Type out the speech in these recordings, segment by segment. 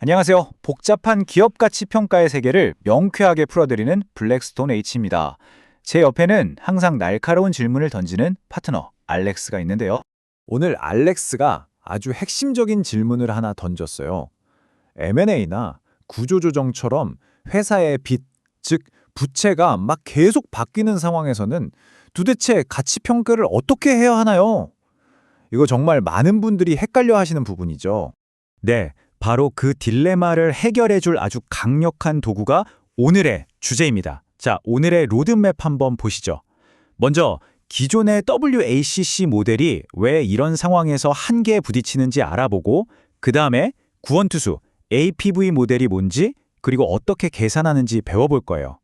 안녕하세요. 복잡한 기업 가치 평가의 세계를 명쾌하게 풀어드리는 블랙스톤 H입니다. 제 옆에는 항상 날카로운 질문을 던지는 파트너 알렉스가 있는데요. 오늘 알렉스가 아주 핵심적인 질문을 하나 던졌어요. M&A나 구조조정처럼 회사의 빚, 즉 부채가 막 계속 바뀌는 상황에서는 도대체 가치 평가를 어떻게 해야 하나요? 이거 정말 많은 분들이 헷갈려 하시는 부분이죠. 네, 바로 그 딜레마를 해결해줄 아주 강력한 도구가 오늘의 주제입니다. 자, 오늘의 로드맵 한번 보시죠. 먼저 기존의 WACC 모델이 왜 이런 상황에서 한계에 부딪히는지 알아보고 그 다음에 구원투수 APV 모델이 뭔지 그리고 어떻게 계산하는지 배워볼 거예요.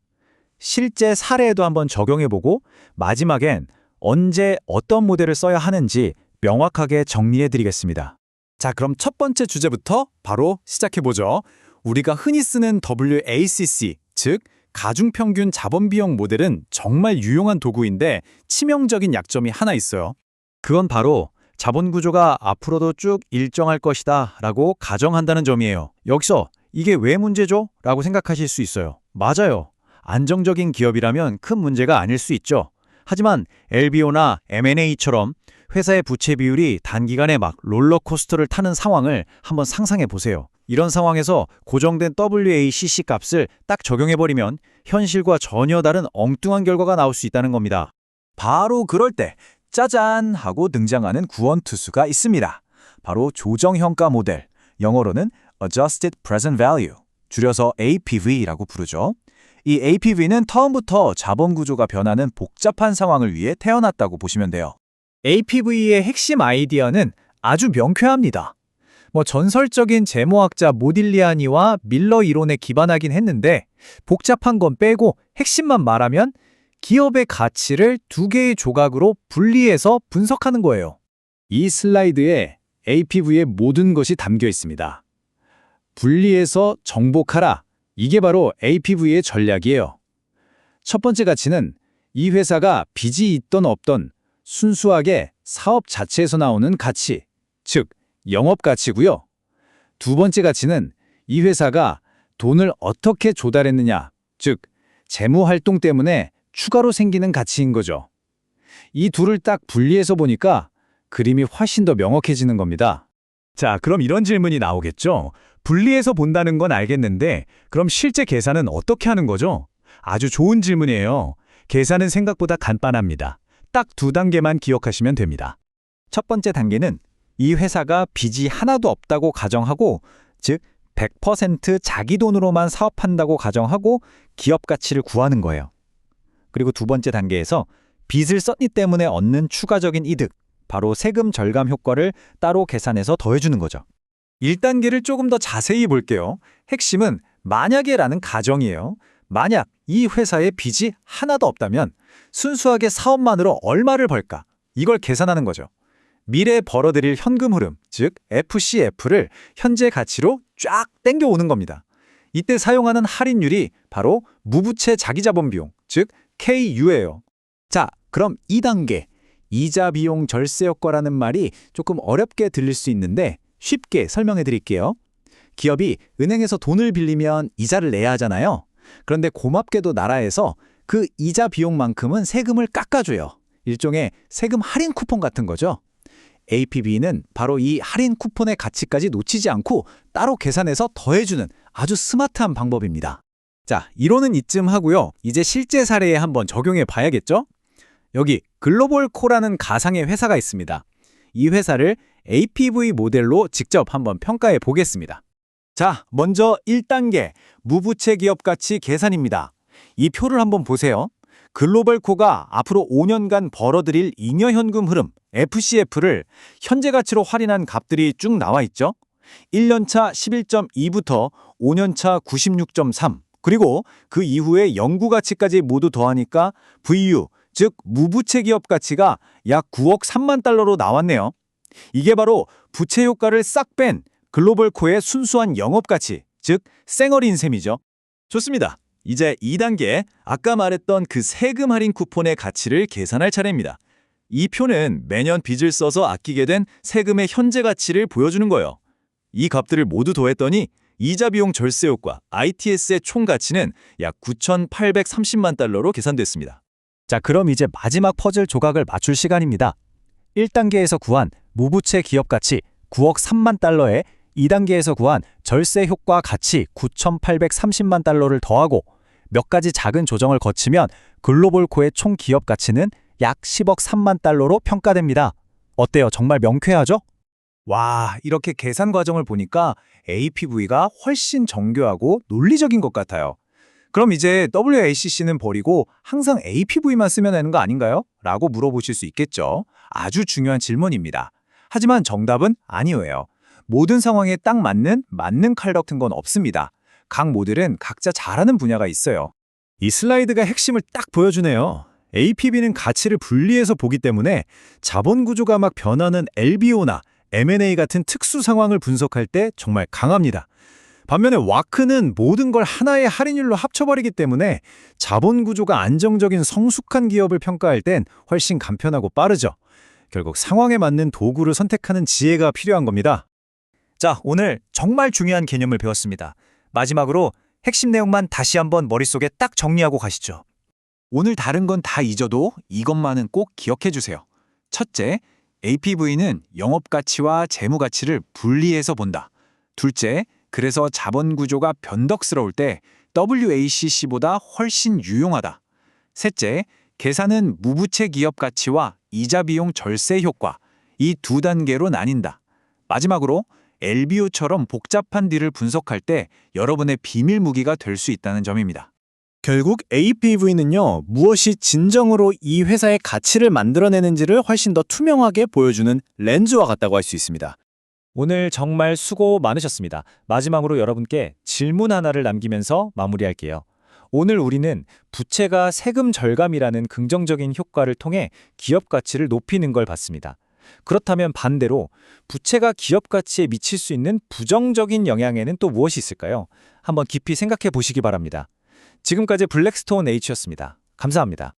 실제 사례에도 한번 적용해보고 마지막엔 언제 어떤 모델을 써야 하는지 명확하게 정리해드리겠습니다. 자, 그럼 첫 번째 주제부터 바로 시작해보죠. 우리가 흔히 쓰는 WACC, 즉 가중평균 자본비용 모델은 정말 유용한 도구인데 치명적인 약점이 하나 있어요. 그건 바로 자본 구조가 앞으로도 쭉 일정할 것이다 라고 가정한다는 점이에요. 여기서 이게 왜 문제죠? 라고 생각하실 수 있어요. 맞아요. 안정적인 기업이라면 큰 문제가 아닐 수 있죠. 하지만 LBO나 M&A처럼 회사의 부채 비율이 단기간에 막 롤러코스터를 타는 상황을 한번 상상해 보세요. 이런 상황에서 고정된 WACC 값을 딱 적용해버리면 현실과 전혀 다른 엉뚱한 결과가 나올 수 있다는 겁니다. 바로 그럴 때 짜잔 하고 등장하는 구원투수가 있습니다. 바로 조정형가 모델, 영어로는 Adjusted Present Value, 줄여서 APV라고 부르죠. 이 APV는 처음부터 자본 구조가 변하는 복잡한 상황을 위해 태어났다고 보시면 돼요. APV의 핵심 아이디어는 아주 명쾌합니다. 전설적인 재무학자 모딜리아니와 밀러 이론에 기반하긴 했는데 복잡한 건 빼고 핵심만 말하면 기업의 가치를 두 개의 조각으로 분리해서 분석하는 거예요. 이 슬라이드에 APV의 모든 것이 담겨 있습니다. 분리해서 정복하라. 이게 바로 APV의 전략이에요. 첫 번째 가치는 이 회사가 빚이 있던 없던 순수하게 사업 자체에서 나오는 가치, 즉 영업가치고요. 두 번째 가치는 이 회사가 돈을 어떻게 조달했느냐, 즉 재무활동 때문에 추가로 생기는 가치인 거죠. 이 둘을 딱 분리해서 보니까 그림이 훨씬 더 명확해지는 겁니다. 자, 그럼 이런 질문이 나오겠죠? 분리해서 본다는 건 알겠는데 그럼 실제 계산은 어떻게 하는 거죠? 아주 좋은 질문이에요. 계산은 생각보다 간단합니다. 딱 두 단계만 기억하시면 됩니다. 첫 번째 단계는 이 회사가 빚이 하나도 없다고 가정하고, 즉 100% 자기 돈으로만 사업한다고 가정하고 기업 가치를 구하는 거예요. 그리고 두 번째 단계에서 빚을 썼기 때문에 얻는 추가적인 이득, 바로 세금 절감 효과를 따로 계산해서 더해주는 거죠. 1단계를 조금 더 자세히 볼게요. 핵심은 만약에라는 가정이에요. 만약 이 회사에 빚이 하나도 없다면 순수하게 사업만으로 얼마를 벌까? 이걸 계산하는 거죠. 미래에 벌어들일 현금 흐름, 즉 FCF를 현재 가치로 쫙 땡겨오는 겁니다. 이때 사용하는 할인율이 바로 무부채 자기자본 비용, 즉 KU예요. 자, 그럼 2단계, 이자 비용 절세 효과라는 말이 조금 어렵게 들릴 수 있는데 쉽게 설명해 드릴게요. 기업이 은행에서 돈을 빌리면 이자를 내야 하잖아요. 그런데 고맙게도 나라에서 그 이자 비용만큼은 세금을 깎아줘요. 일종의 세금 할인 쿠폰 같은 거죠. APV는 바로 이 할인 쿠폰의 가치까지 놓치지 않고 따로 계산해서 더해주는 아주 스마트한 방법입니다. 자, 이론은 이쯤 하고요. 이제 실제 사례에 한번 적용해 봐야겠죠? 여기 글로벌코라는 가상의 회사가 있습니다. 이 회사를 APV 모델로 직접 한번 평가해 보겠습니다. 자, 먼저 1단계 무부채 기업 가치 계산입니다. 이 표를 한번 보세요. 글로벌코가 앞으로 5년간 벌어들일 잉여 현금 흐름 FCF를 현재 가치로 할인한 값들이 쭉 나와 있죠. 1년차 11.2부터 5년차 96.3, 그리고 그 이후에 영구 가치까지 모두 더하니까 VU, 즉 무부채 기업 가치가 약 9억 3만 달러로 나왔네요. 이게 바로 부채 효과를 싹 뺀 글로벌코의 순수한 영업가치, 즉 쌩얼인 셈이죠. 좋습니다. 이제 2단계, 아까 말했던 그 세금 할인 쿠폰의 가치를 계산할 차례입니다. 이 표는 매년 빚을 써서 아끼게 된 세금의 현재 가치를 보여주는 거예요. 이 값들을 모두 더했더니 이자 비용 절세 효과, ITS의 총 가치는 약 9,830만 달러로 계산됐습니다. 자, 그럼 이제 마지막 퍼즐 조각을 맞출 시간입니다. 1단계에서 구한 무부채 기업 가치 9억 3만 달러에 2단계에서 구한 절세 효과 가치 9,830만 달러를 더하고 몇 가지 작은 조정을 거치면 글로벌코의 총 기업 가치는 약 10억 3만 달러로 평가됩니다. 어때요? 정말 명쾌하죠? 와, 이렇게 계산 과정을 보니까 APV가 훨씬 정교하고 논리적인 것 같아요. 그럼 이제 WACC는 버리고 항상 APV만 쓰면 되는 거 아닌가요? 라고 물어보실 수 있겠죠. 아주 중요한 질문입니다. 하지만 정답은 아니에요. 모든 상황에 딱 맞는 칼 같은 건 없습니다. 각 모델은 각자 잘하는 분야가 있어요. 이 슬라이드가 핵심을 딱 보여주네요. APV는 가치를 분리해서 보기 때문에 자본 구조가 막 변하는 LBO나 M&A 같은 특수 상황을 분석할 때 정말 강합니다. 반면에 와크는 모든 걸 하나의 할인율로 합쳐버리기 때문에 자본 구조가 안정적인 성숙한 기업을 평가할 땐 훨씬 간편하고 빠르죠. 결국 상황에 맞는 도구를 선택하는 지혜가 필요한 겁니다. 자, 오늘 정말 중요한 개념을 배웠습니다. 마지막으로 핵심 내용만 다시 한번 머릿속에 딱 정리하고 가시죠. 오늘 다른 건 다 잊어도 이것만은 꼭 기억해 주세요. 첫째, APV는 영업가치와 재무가치를 분리해서 본다. 둘째, 그래서 자본 구조가 변덕스러울 때 WACC보다 훨씬 유용하다. 셋째, 계산은 무부채 기업 가치와 이자 비용 절세 효과, 이 두 단계로 나뉜다. 마지막으로 LBO처럼 복잡한 딜을 분석할 때 여러분의 비밀 무기가 될 수 있다는 점입니다. 결국 APV는요, 무엇이 진정으로 이 회사의 가치를 만들어내는지를 훨씬 더 투명하게 보여주는 렌즈와 같다고 할 수 있습니다. 오늘 정말 수고 많으셨습니다. 마지막으로 여러분께 질문 하나를 남기면서 마무리할게요. 오늘 우리는 부채가 세금 절감이라는 긍정적인 효과를 통해 기업 가치를 높이는 걸 봤습니다. 그렇다면 반대로 부채가 기업 가치에 미칠 수 있는 부정적인 영향에는 또 무엇이 있을까요? 한번 깊이 생각해 보시기 바랍니다. 지금까지 블랙스톤 H였습니다. 감사합니다.